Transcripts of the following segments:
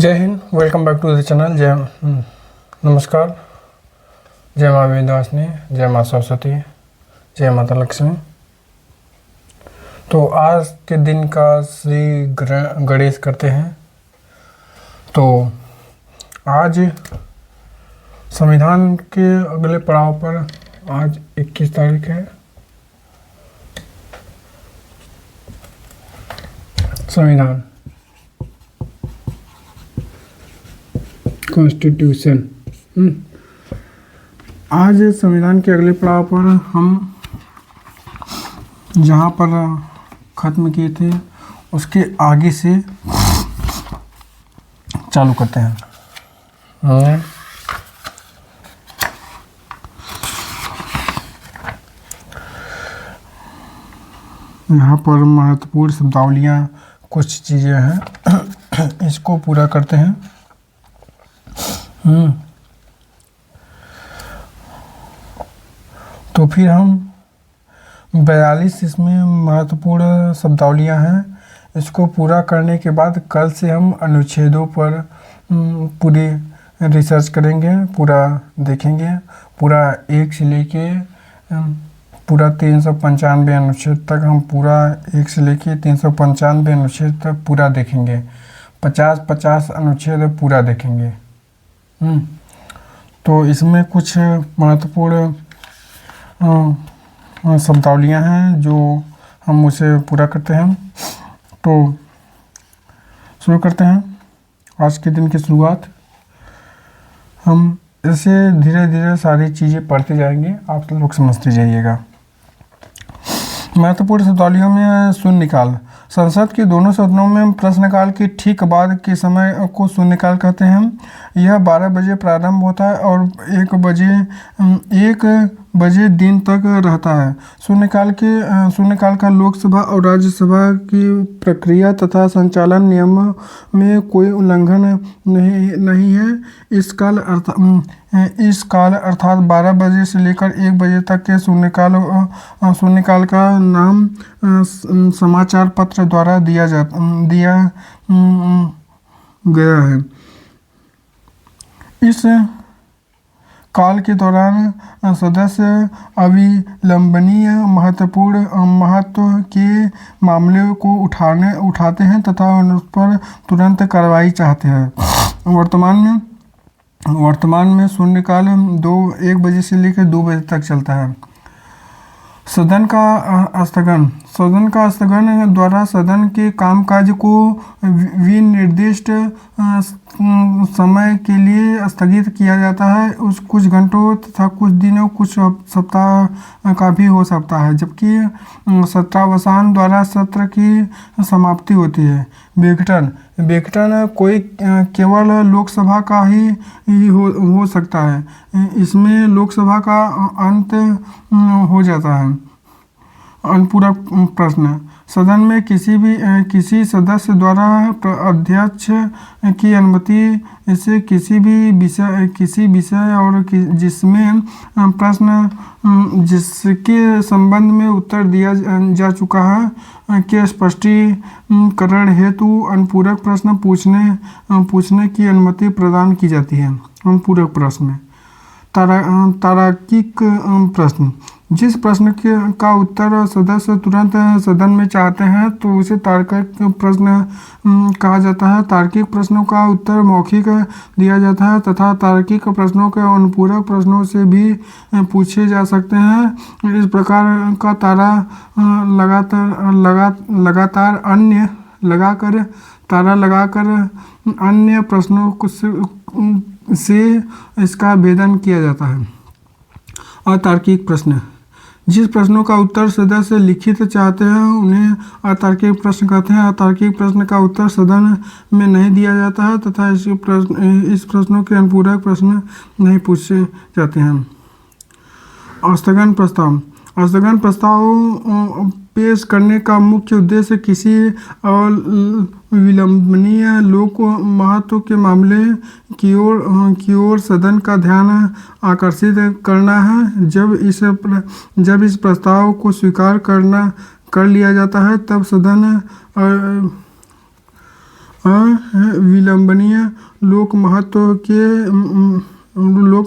जय हिंद, welcome back to the channel. नमस्कार। जय माँ विंध्यवासिनी, जय माँ सरस्वती, जय माता लक्ष्मी। तो आज के दिन का श्री गणेश करते हैं। तो आज संविधान के अगले पड़ाव पर आज 21 तारीख है। संविधान, कॉन्स्टिट्यूशन। आज संविधान के अगले पड़ाव पर हम जहाँ पर ख़त्म किए थे उसके आगे से चालू करते हैं। यहाँ पर महत्वपूर्ण शब्दावलियाँ कुछ चीज़ें हैं, इसको पूरा करते हैं। तो फिर हम 42 इसमें महत्वपूर्ण शब्दावलियाँ हैं, इसको पूरा करने के बाद कल से हम अनुच्छेदों पर पूरी रिसर्च करेंगे, पूरा देखेंगे। पूरा 1 से लेके पूरा 395 अनुच्छेद तक हम पूरा 1 से लेके 395 अनुच्छेद तक पूरा देखेंगे। 50 अनुच्छेद पूरा देखेंगे। तो इसमें कुछ महत्वपूर्ण शब्दावलियाँ हैं जो हम उसे पूरा करते हैं। तो शुरू करते हैं आज के दिन की शुरुआत। हम ऐसे धीरे धीरे सारी चीज़ें पढ़ते जाएंगे, आप लोग समझते जाइएगा। महत्वपूर्ण शब्दावलियों में शून्यकाल। संसद के दोनों सदनों में प्रश्नकाल के ठीक बाद के समय को शून्यकाल कहते हैं। यह 12 बजे प्रारंभ होता है और 1 बजे दिन तक रहता है। शून्यकाल का लोकसभा और राज्यसभा की प्रक्रिया तथा संचालन नियमों में कोई उल्लंघन नहीं है। इस काल अर्थात 12 बजे से लेकर 1 बजे तक के शून्यकाल का नाम समाचार पत्र द्वारा दिया गया है। इस काल के दौरान सदस्य अविलंबनीय महत्व के मामले को उठाते हैं तथा उस पर तुरंत कार्रवाई चाहते हैं। वर्तमान में शून्यकाल 1 बजे से लेकर 2 बजे तक चलता है। सदन का स्थगन द्वारा सदन के कामकाज को विनिर्दिष्ट समय के लिए स्थगित किया जाता है। कुछ घंटों तथा कुछ दिनों, कुछ सप्ताह का भी हो सकता है, जबकि सत्रावसान द्वारा सत्र की समाप्ति होती है। विघटन कोई केवल लोकसभा का ही हो सकता है। इसमें लोकसभा का अंत हो जाता है। अनुपूरक प्रश्न। सदन में किसी सदस्य द्वारा अध्यक्ष की अनुमति से किसी विषय और जिसमें प्रश्न जिसके संबंध में उत्तर दिया जा चुका है के स्पष्टीकरण हेतु अनुपूरक प्रश्न पूछने की अनुमति प्रदान की जाती है। अनुपूरक प्रश्न। तार्किक प्रश्न। जिस प्रश्न का उत्तर सदस्य तुरंत सदन में चाहते हैं तो उसे तार्किक प्रश्न कहा जाता है। तार्किक प्रश्नों का उत्तर मौखिक दिया जाता है तथा तार्किक प्रश्नों के अनुपूरक प्रश्नों से भी पूछे जा सकते हैं। इस प्रकार का तारा लगाकर अन्य प्रश्नों से इसका भेदन किया जाता है। अतार्किक प्रश्न। जिस प्रश्नों का उत्तर सदस्य लिखित चाहते हैं उन्हें अतार्किक प्रश्न कहते हैं। अतार्किक प्रश्न का उत्तर सदन में नहीं दिया जाता है तथा इस प्रश्नों के अनुपूरक प्रश्न नहीं पूछे जाते हैं। स्थगन प्रस्ताव। स्थगन प्रस्ताव पेश करने का मुख्य उद्देश्य किसी विलंबनीय लोक महत्व के मामले की ओर सदन का ध्यान आकर्षित करना है। जब इस प्रस्ताव को स्वीकार कर लिया जाता है तब सदन विलंबनीय लोक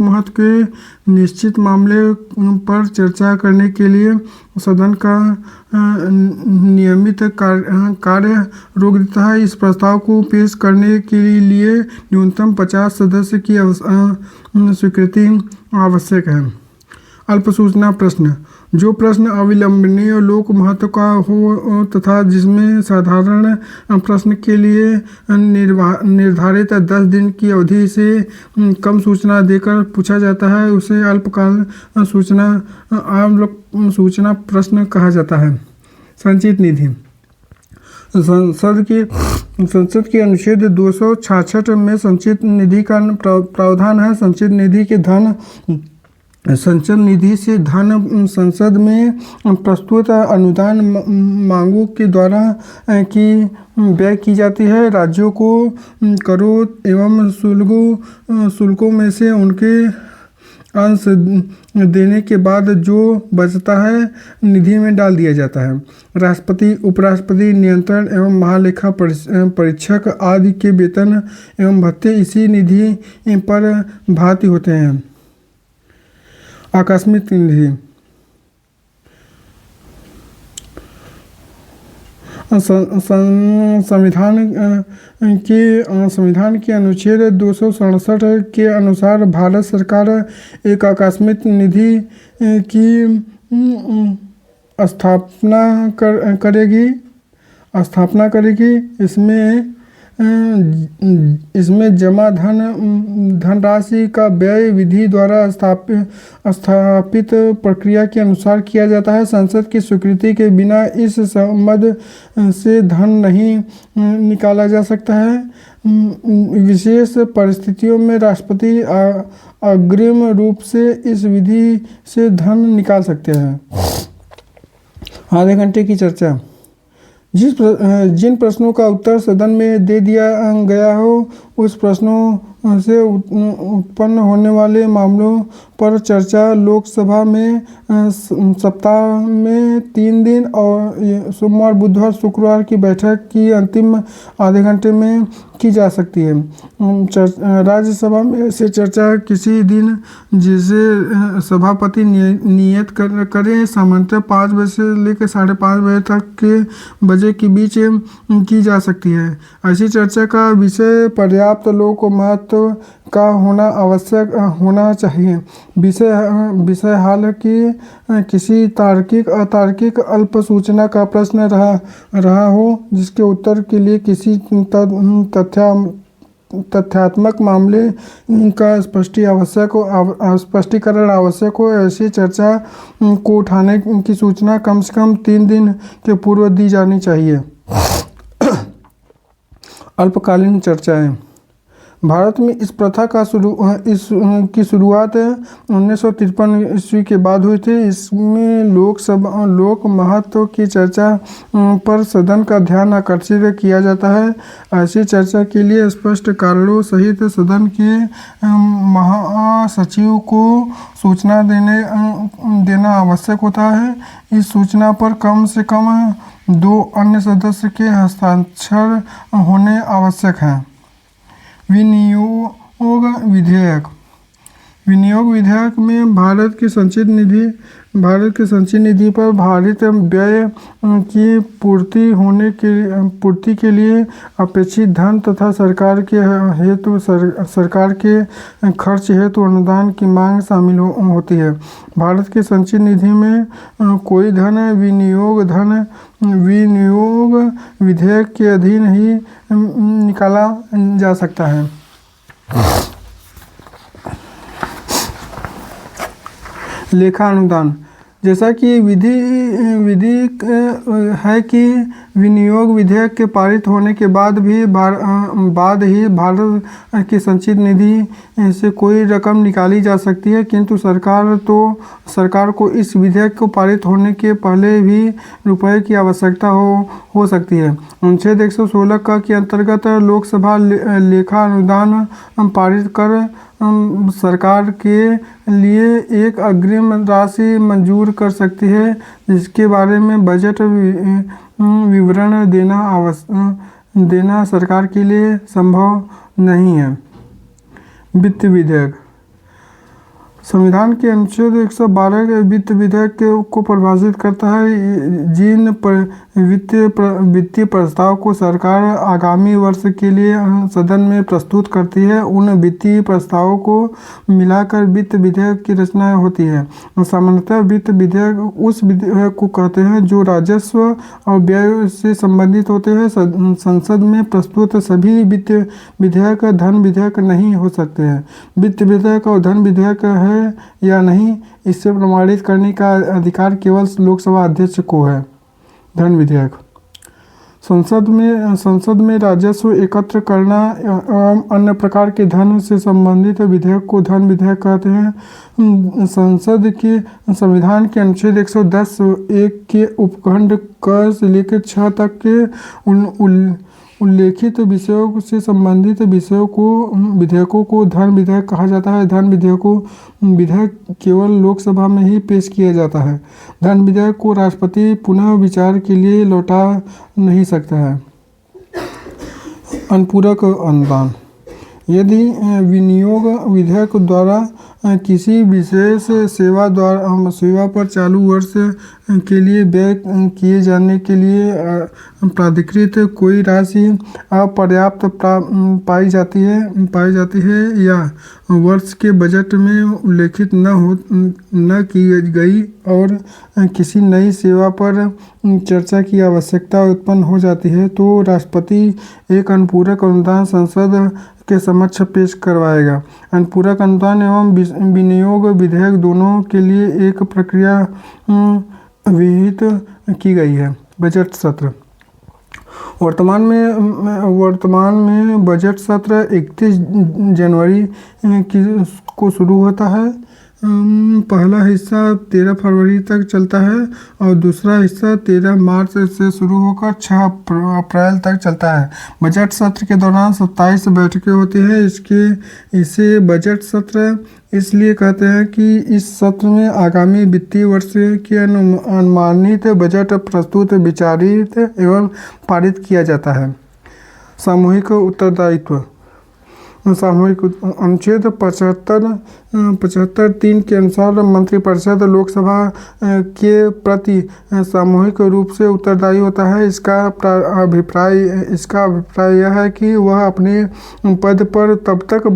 महत्व के निश्चित मामले पर चर्चा करने के लिए सदन का नियमित कार्य रोक देता है। इस प्रस्ताव को पेश करने के लिए न्यूनतम 50 सदस्य की स्वीकृति आवश्यक है। अल्पसूचना प्रश्न: जो प्रश्न अविलंबनीय लोक महत्व का हो तथा जिसमें साधारण प्रश्न के लिए निर्धारित 10 दिन की अवधि से कम सूचना देकर पूछा जाता है, उसे अल्पकाल सूचना प्रश्न कहा जाता है। संचित निधि: संसद के अनुच्छेद 266 में संचित निधि का प्रावधान है। संचय निधि से धन संसद में प्रस्तुत अनुदान मांगों के द्वारा व्यय की जाती है। राज्यों को करों एवं शुल्कों में से उनके अंश देने के बाद जो बचता है निधि में डाल दिया जाता है। राष्ट्रपति, उपराष्ट्रपति, नियंत्रण एवं महालेखा परीक्षक आदि के वेतन एवं भत्ते इसी निधि पर भाती होते हैं। आकस्मिक निधि: संविधान के अनुच्छेद 267 के अनुसार भारत सरकार एक आकस्मिक निधि की स्थापना करेगी। इसमें जमा धनराशि का व्यय विधि द्वारा स्थापित प्रक्रिया के अनुसार किया जाता है। संसद की स्वीकृति के बिना इस मद से धन नहीं निकाला जा सकता है। विशेष परिस्थितियों में राष्ट्रपति अग्रिम रूप से इस विधि से धन निकाल सकते हैं। आधे घंटे की चर्चा: जिन प्रश्नों का उत्तर सदन में दे दिया गया हो उस प्रश्नों से उत्पन्न होने वाले मामलों पर चर्चा लोकसभा में सप्ताह में 3 दिन और सोमवार, बुधवार, शुक्रवार की बैठक की अंतिम आधे घंटे में की जा सकती है। राज्यसभा में से चर्चा किसी दिन जिसे सभापति नियत करें सामान्यतः 5 बजे से लेकर 5:30 बजे तक के बजे के बीच की जा सकती है। ऐसी चर्चा का विषय पर्याप्त लोक महत्व का आवश्यक होना चाहिए। विषय हालांकि किसी तार्किक अतार्किक अल्प सूचना का प्रश्न रहा हो जिसके उत्तर के लिए किसी तथ्यात्मक मामले का स्पष्टीकरण आवश्यक हो, ऐसी चर्चा को उठाने की सूचना कम से कम 3 दिन के पूर्व दी जानी चाहिए। अल्पकालीन चर्चाएं: भारत में इस प्रथा की शुरुआत 1953 ईस्वी के बाद हुई थी। इसमें लोक महत्व की चर्चा पर सदन का ध्यान आकर्षित किया जाता है। ऐसी चर्चा के लिए स्पष्ट कारणों सहित सदन के महासचिव को सूचना देना आवश्यक होता है। इस सूचना पर कम से कम 2 अन्य सदस्य के हस्ताक्षर होने आवश्यक हैं। विनियोग विधेयक में भारत की संचित निधि पर भारित व्यय की पूर्ति के लिए अपेक्षित धन तथा सरकार के खर्च हेतु अनुदान की मांग शामिल होती है। भारत की संचित निधि में कोई धन विनियोग विधेयक के अधीन ही निकाला जा सकता है। लेखा अनुदान: जैसा कि विधि है कि विनियोग विधेयक के पारित होने के बाद ही भारत की संचित निधि से कोई रकम निकाली जा सकती है, किंतु सरकार को इस विधेयक को पारित होने के पहले भी रुपए की आवश्यकता हो सकती है। अनुच्छेद 116 के अंतर्गत लोकसभा लेखा अनुदान पारित कर सरकार के लिए एक अग्रिम राशि मंजूर कर सकती है, जिसके बारे में बजट विवरण देना सरकार के लिए संभव नहीं है। वित्त विधेयक। संविधान के अनुच्छेद 112 के वित्त विधेयक को परिभाषित करता है। जिन वित्तीय प्रस्ताव को सरकार आगामी वर्ष के लिए सदन में प्रस्तुत करती है, उन वित्तीय प्रस्तावों को मिलाकर वित्त विधेयक की रचना होती है। सामान्यतः वित्त विधेयक उस विधेयक को कहते हैं जो राजस्व और व्यय से संबंधित होते हैं। संसद में प्रस्तुत सभी वित्त विधेयक धन विधेयक नहीं हो सकते हैं। वित्त विधेयक और धन विधेयक है या नहीं, इसे प्रमाणित करने का अधिकार केवल लोकसभा अध्यक्ष को है। धन विधेयक। संसद में राजस्व एकत्र करना एवं अन्य प्रकार के धन से संबंधित विधेयक को धन विधेयक कहते हैं। संसद के संविधान के अनुच्छेद 110(1) के उपखंड क से लेकर 6 तक के उल्लेखित विषयों से संबंधित विधेयकों को धन विधेयक कहा जाता है। धन विधेयक केवल लोकसभा में ही पेश किया जाता है। धन विधेयक को राष्ट्रपति पुनः विचार के लिए लौटा नहीं सकता है। अनुपूरक अनुदान। यदि विनियोग विधेयक द्वारा किसी विशेष सेवा पर चालू वर्ष के लिए व्यय किए जाने के लिए प्राधिकृत कोई राशि अपर्याप्त पाई जाती है या वर्ष के बजट में उल्लेखित न की गई और किसी नई सेवा पर चर्चा की आवश्यकता उत्पन्न हो जाती है, तो राष्ट्रपति एक अनुपूरक अनुदान संसद के समक्ष पेश करवाएगा। अनुपूरक अनुदान एवं विनियोग विधेयक दोनों के लिए एक प्रक्रिया विहित की गई है। बजट सत्र। वर्तमान में बजट सत्र 31 जनवरी को शुरू होता है। पहला हिस्सा 13 फरवरी तक चलता है और दूसरा हिस्सा 13 मार्च से शुरू होकर 6 अप्रैल तक चलता है। बजट सत्र के दौरान 27 बैठकें होती हैं। इसे बजट सत्र इसलिए कहते हैं कि इस सत्र में आगामी वित्तीय वर्ष के अनुमानित बजट प्रस्तुत, विचारित एवं पारित किया जाता है। सामूहिक उत्तरदायित्व। सामूहिक अनुच्छेद 75(3) के अनुसार मंत्रिपरिषद लोकसभा के प्रति सामूहिक रूप से उत्तरदायी होता है। इसका अभिप्राय यह है कि वह अपने पद पर तब तक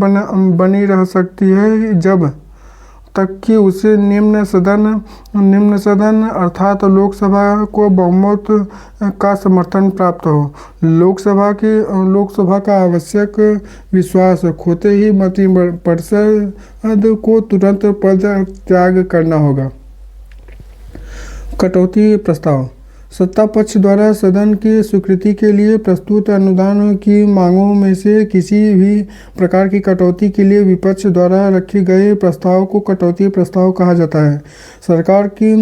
बनी रह सकती है जब तक कि उसे निम्न सदन अर्थात लोकसभा को बहुमत का समर्थन प्राप्त हो। लोकसभा का आवश्यक विश्वास खोते ही मंत्रिपरिषद को तुरंत पद त्याग करना होगा। कटौती प्रस्ताव। सत्ता पक्ष द्वारा सदन की स्वीकृति के लिए प्रस्तुत अनुदान की मांगों में से किसी भी प्रकार की कटौती के लिए विपक्ष द्वारा रखे गए प्रस्ताव को कटौती प्रस्ताव कहा जाता है। सरकार की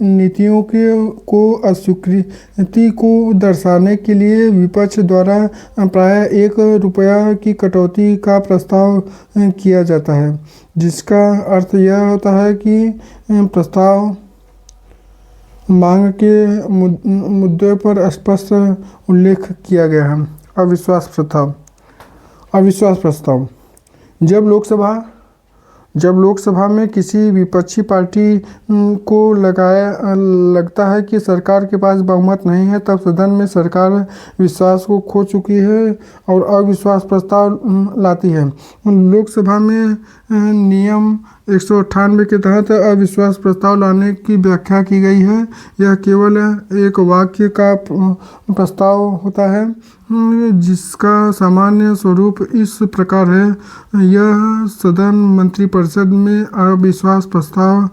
नीतियों को अस्वीकृति को दर्शाने के लिए विपक्ष द्वारा प्रायः 1 रुपया की कटौती का प्रस्ताव किया जाता है, जिसका अर्थ यह होता है कि प्रस्ताव मांग के मुद्दे पर स्पष्ट उल्लेख किया गया है। अविश्वास प्रस्ताव। जब लोकसभा में किसी विपक्षी पार्टी को लगता है कि सरकार के पास बहुमत नहीं है, तब सदन में सरकार विश्वास को खो चुकी है और अविश्वास प्रस्ताव लाती है। लोकसभा में नियम 198 के तहत अविश्वास प्रस्ताव लाने की व्याख्या की गई है। यह केवल एक वाक्य का प्रस्ताव होता है, जिसका सामान्य स्वरूप इस प्रकार है: यह सदन मंत्रिपरिषद में अविश्वास प्रस्ताव